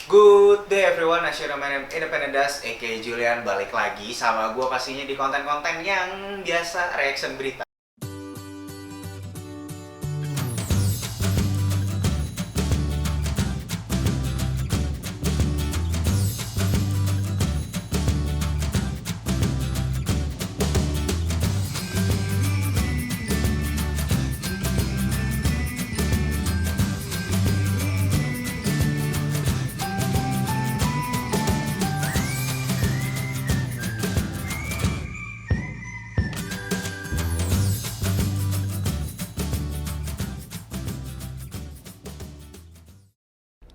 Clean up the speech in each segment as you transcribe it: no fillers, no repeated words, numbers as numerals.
Good day everyone, Asyura Man Independent Das, aka Julian, balik lagi sama gue pastinya di konten-konten yang biasa reaction berita.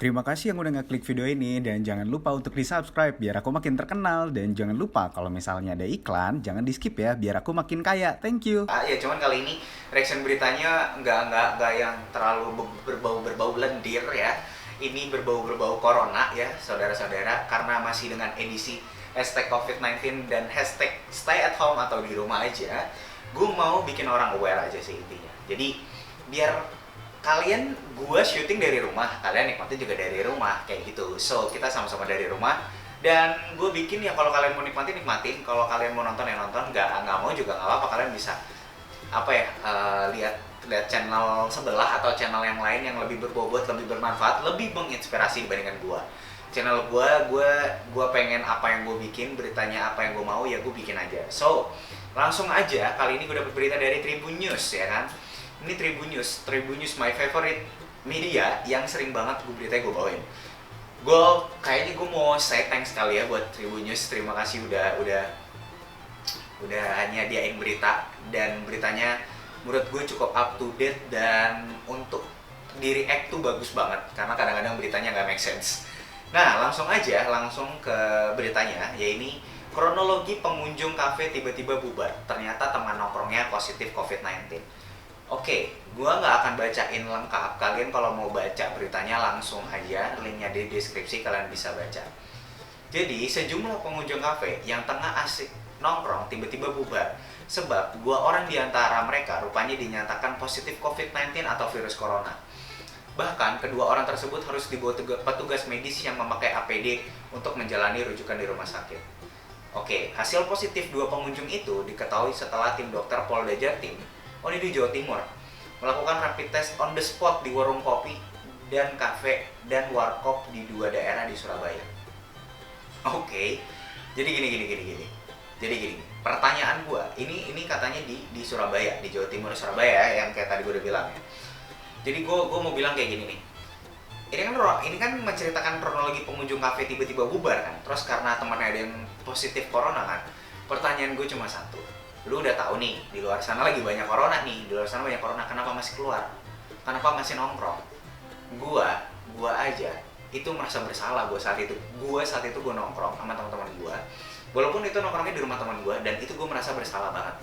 Terima kasih yang udah ngeklik video ini dan jangan lupa untuk di-subscribe biar aku makin terkenal dan jangan lupa kalau misalnya ada iklan jangan di-skip ya biar aku makin kaya. Thank you. Ya cuman kali ini reaction beritanya nggak yang terlalu berbau lendir ya. Ini berbau corona ya saudara-saudara, karena masih dengan edisi hashtag COVID-19 dan hashtag stay at home atau di rumah aja. Gue mau bikin orang aware aja sih intinya. Jadi biar gue syuting dari rumah, kalian nikmatin juga dari rumah, kayak gitu. So, kita sama-sama dari rumah. Dan gue bikin ya kalau kalian mau nikmatin, kalau kalian mau nonton ya nonton, nggak mau juga nggak apa-apa. Kalian bisa, lihat channel sebelah atau channel yang lain yang lebih berbobot, lebih bermanfaat, lebih menginspirasi dibandingkan gue. Channel gue pengen apa yang gue bikin, beritanya apa yang gue mau, ya gue bikin aja. So, langsung aja, kali ini gue dapet berita dari Tribun News, ya kan. Ini Tribun News my favorite media yang sering banget beritanya gue bawain. Kayaknya gue mau say thanks sekali ya buat Tribun News. Terima kasih udah nyediain berita, dan beritanya menurut gue cukup up to date, dan untuk di react tuh bagus banget karena kadang-kadang beritanya nggak make sense. Nah, langsung ke beritanya, yaitu kronologi pengunjung kafe tiba-tiba bubar. Ternyata teman nongkrongnya positif COVID-19. Oke, gua nggak akan bacain lengkap. Kalian kalau mau baca beritanya langsung aja, linknya di deskripsi, kalian bisa baca. Jadi, sejumlah pengunjung kafe yang tengah asik nongkrong tiba-tiba bubar sebab 2 orang di antara mereka rupanya dinyatakan positif COVID-19 atau virus corona. Bahkan, kedua orang tersebut harus dibawa petugas medis yang memakai APD untuk menjalani rujukan di rumah sakit. Oke, hasil positif 2 pengunjung itu diketahui setelah tim dokter Polda Jatim, di Jawa Timur, melakukan rapid test on the spot di warung kopi dan kafe dan warkop di 2 daerah di Surabaya. Oke, jadi gini. Jadi gini, pertanyaan gua, ini katanya di Surabaya, di Jawa Timur Surabaya yang kayak tadi gua udah bilang ya. Jadi gua mau bilang kayak gini nih. Ini kan menceritakan kronologi pengunjung kafe tiba-tiba bubar kan. Terus karena temannya ada yang positif corona kan. Pertanyaan gue cuma satu. Lu udah tahu nih, di luar sana lagi banyak corona nih, kenapa masih keluar? Kenapa masih nongkrong? Gua aja itu merasa bersalah saat itu gue nongkrong sama teman-teman gue, walaupun itu nongkrongnya di rumah teman gue, dan itu gue merasa bersalah banget.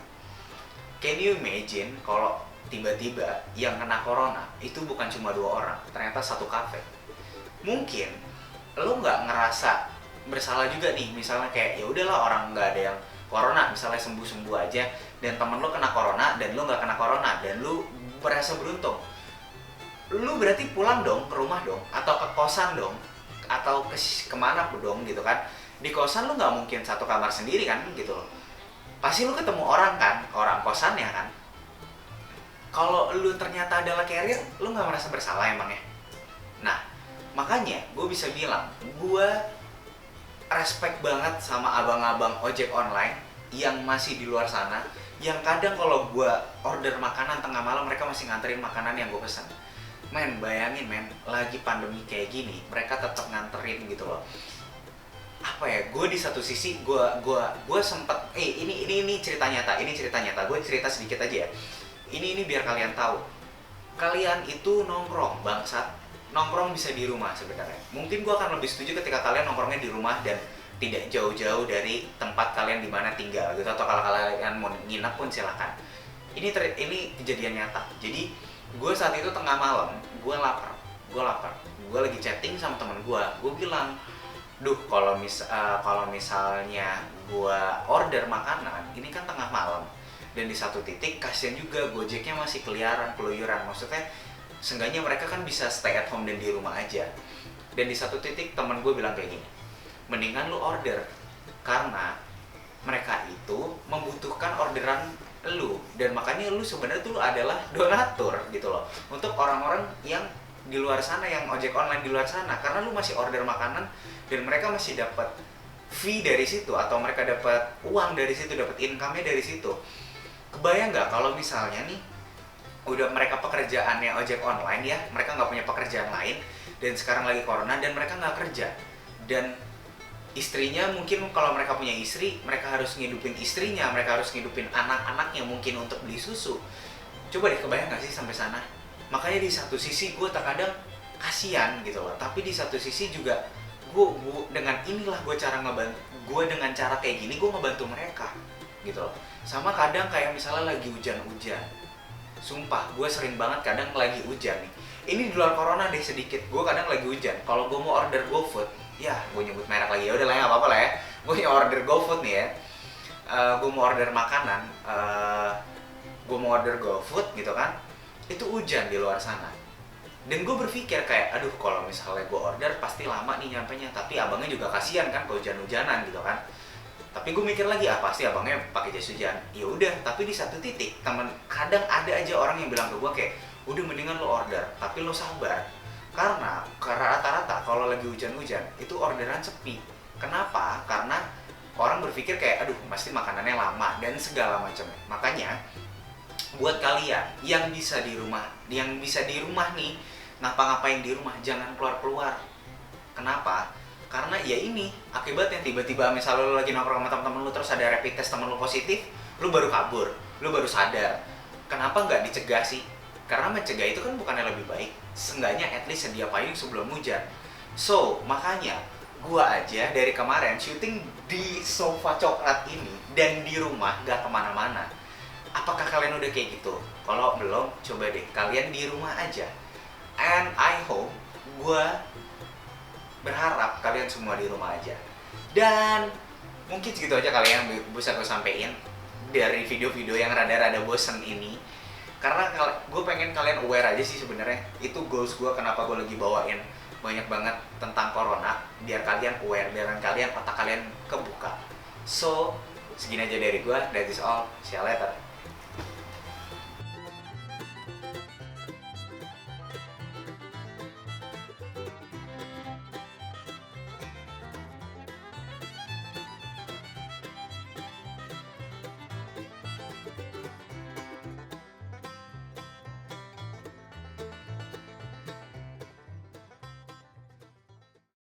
Can you imagine kalau tiba-tiba yang kena corona itu bukan cuma 2 orang, ternyata satu kafe. Mungkin lu nggak ngerasa bersalah juga nih, misalnya kayak ya udahlah orang nggak ada yang corona, misalnya sembuh aja, dan temen lu kena corona dan lu nggak kena corona, dan lu merasa beruntung. Lu berarti pulang dong ke rumah dong, atau ke kosan dong, atau kemana dong gitu kan. Di kosan lu nggak mungkin satu kamar sendiri kan gitu loh. Pasti lu ketemu orang kan, orang kosannya kan. Kalau lu ternyata adalah carrier, lu nggak merasa bersalah emangnya? Nah, makanya gue bisa bilang, gue respect banget sama abang-abang ojek online yang masih di luar sana, yang kadang kalau gue order makanan tengah malam, mereka masih nganterin makanan yang gue pesan. Men, bayangin men, lagi pandemi kayak gini, mereka tetap nganterin gitu loh. Gue di satu sisi, gue sempet, ini cerita nyata, gue cerita sedikit aja ya. Ini biar kalian tahu, kalian itu nongkrong, bangsat. Nongkrong bisa di rumah sebenarnya. Mungkin gue akan lebih setuju ketika kalian nongkrongnya di rumah dan tidak jauh-jauh dari tempat kalian di mana tinggal gitu, atau kalau kalian mau nginep pun silakan. Ini kejadian nyata. Jadi gue saat itu tengah malam, gue lapar. Gue lagi chatting sama temen gue bilang, kalau misalnya gue order makanan, ini kan tengah malam, dan di satu titik kasian juga Gojeknya masih keluyuran. Maksudnya seenggaknya mereka kan bisa stay at home dan di rumah aja. Dan di satu titik temen gue bilang kayak gini, mendingan lu order, karena mereka itu membutuhkan orderan lu, dan makanya lu sebenarnya tuh adalah donatur gitu loh untuk orang-orang yang di luar sana, yang ojek online di luar sana, karena lu masih order makanan dan mereka masih dapat fee dari situ, atau mereka dapat uang dari situ, dapat income-nya dari situ. Kebayang nggak kalau misalnya nih udah mereka pekerjaannya ojek online ya, mereka nggak punya pekerjaan lain, dan sekarang lagi corona dan mereka nggak kerja, dan istrinya mungkin kalau mereka punya istri, mereka harus ngidupin istrinya, mereka harus ngidupin anak-anaknya mungkin untuk beli susu. Coba deh kebayang nggak sih sampai sana. Makanya di satu sisi gue terkadang kasihan gitu loh, tapi di satu sisi juga gue dengan inilah gue cara ngebantu, gue dengan cara kayak gini gue ngebantu mereka gitu loh. Sama kadang kayak misalnya lagi hujan-hujan, sumpah gue sering banget kadang lagi hujan nih, ini di luar corona deh sedikit, gue kadang lagi hujan, kalau gue mau order GoFood, ya gue nyebut merek lagi, ya udah lah, nggak apa-apa lah ya, gue mau order GoFood nih ya. Gue mau order makanan, gue mau order GoFood gitu kan, itu hujan di luar sana, dan gue berpikir kayak, aduh kalau misalnya gue order pasti lama nih nyampenya, tapi abangnya juga kasihan kan kehujan-hujanan gitu kan. Tapi gue mikir lagi, pasti abangnya pakai jas hujan. Ya udah, tapi di satu titik kadang ada aja orang yang bilang ke gue kayak, udah mendingan lo order, tapi lo sabar, karena rata-rata kalau lagi hujan-hujan itu orderan sepi. Kenapa? Karena orang berpikir kayak, aduh pasti makanannya lama dan segala macamnya. Makanya buat kalian yang bisa di rumah, nih ngapa-ngapain di rumah, jangan keluar-keluar. Kenapa? Karena ya ini akibatnya, tiba-tiba misalnya lu lagi nongkrong sama temen-temen lu terus ada rapid test, temen lu positif, lu baru kabur, lu baru sadar. Kenapa nggak dicegah sih? Karena mencegah itu kan bukannya lebih baik, seenggaknya at least sedia payung sebelum hujan. So makanya gua aja dari kemarin syuting di sofa coklat ini dan di rumah, gak kemana-mana. Apakah kalian udah kayak gitu? Kalau belum, coba deh kalian di rumah aja. And I hope, gua berharap kalian semua di rumah aja. Dan mungkin segitu aja kali yang bisa gue sampein dari video-video yang rada-rada bosen ini. Karena gue pengen kalian aware aja sih sebenarnya. Itu goals gue, kenapa gue lagi bawain banyak banget tentang corona, biar kalian aware, biar kalian otak kalian kebuka. So, segini aja dari gue. That is all. See you later.